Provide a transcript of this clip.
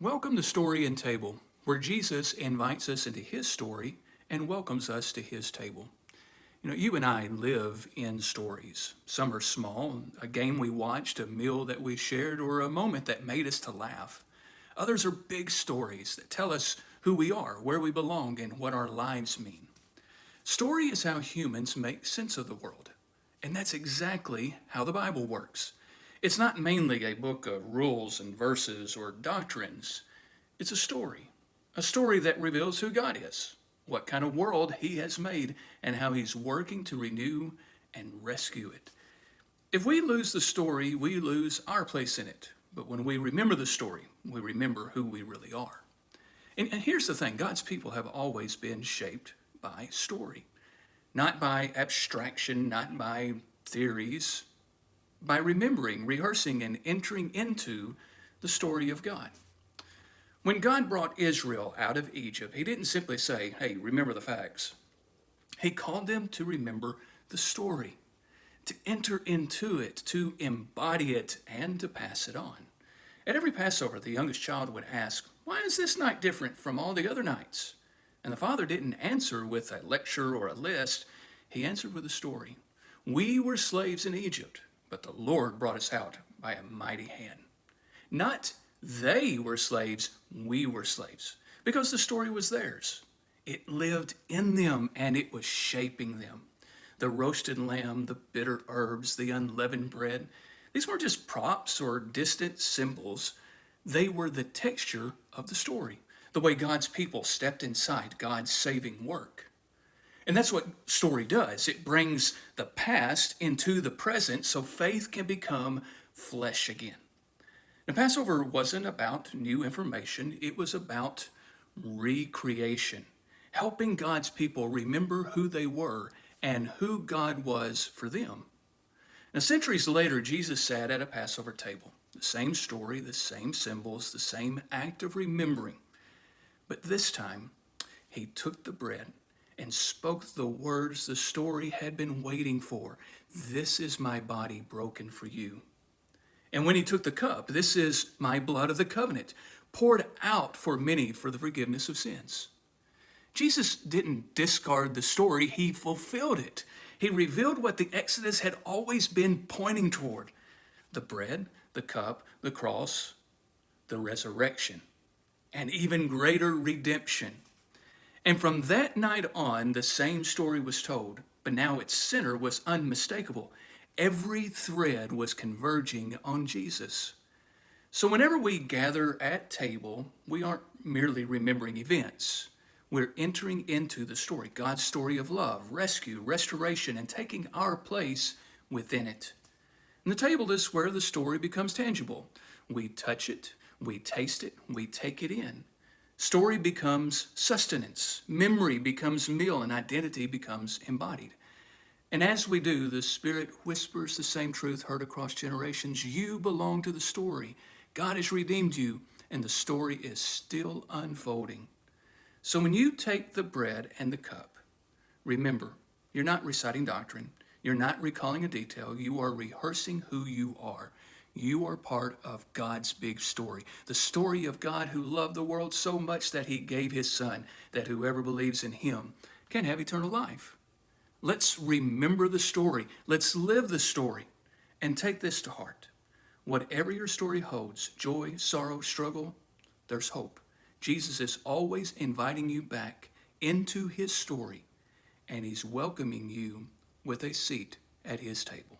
Welcome to Story and Table, where Jesus invites us into his story and welcomes us to his table. You and I live in stories. Some are small, a game we watched, a meal that we shared, or a moment that made us to laugh. Others are big stories that tell us who we are, where we belong, and what our lives mean. Story is how humans make sense of the world. And that's exactly how the Bible works. It's not mainly a book of rules and verses or doctrines. It's a story that reveals who God is, what kind of world he has made, and how he's working to renew and rescue it. If we lose the story, we lose our place in it. But when we remember the story, we remember who we really are. And here's the thing, God's people have always been shaped by story. Not by abstraction, not by theories, by remembering, rehearsing, and entering into the story of God. When God brought Israel out of Egypt, he didn't simply say, hey, remember the facts. He called them to remember the story, to enter into it, to embody it, and to pass it on. At every Passover, the youngest child would ask, why is this night different from all the other nights? And the father didn't answer with a lecture or a list. He answered with a story. We were slaves in Egypt, but the Lord brought us out by a mighty hand. Not they were slaves, we were slaves, because the story was theirs. It lived in them and it was shaping them. The roasted lamb, the bitter herbs, the unleavened bread, these weren't just props or distant symbols. They were the texture of the story, the way God's people stepped inside God's saving work. And that's what story does. It brings the past into the present so faith can become flesh again. Now, Passover wasn't about new information. It was about recreation, helping God's people remember who they were and who God was for them. Now, centuries later, Jesus sat at a Passover table. The same story, the same symbols, the same act of remembering. But this time, he took the bread and spoke the words the story had been waiting for. This is my body broken for you. And when he took the cup, this is my blood of the covenant, poured out for many for the forgiveness of sins. Jesus didn't discard the story, he fulfilled it. He revealed what the Exodus had always been pointing toward: the bread, the cup, the cross, the resurrection, and even greater redemption. And from that night on, the same story was told, but now its center was unmistakable. Every thread was converging on Jesus. So whenever we gather at table, we aren't merely remembering events. We're entering into the story, God's story of love, rescue, restoration, and taking our place within it. And the table is where the story becomes tangible. We touch it, we taste it, we take it in. Story becomes sustenance, memory becomes meal, and identity becomes embodied. And as we do, the Spirit whispers the same truth heard across generations. You belong to the story. God has redeemed you, and the story is still unfolding. So when you take the bread and the cup, remember, you're not reciting doctrine. You're not recalling a detail. You are rehearsing who you are. You are part of God's big story, the story of God who loved the world so much that he gave his son, that whoever believes in him can have eternal life. Let's remember the story. Let's live the story and take this to heart. Whatever your story holds, joy, sorrow, struggle, there's hope. Jesus is always inviting you back into his story, and he's welcoming you with a seat at his table.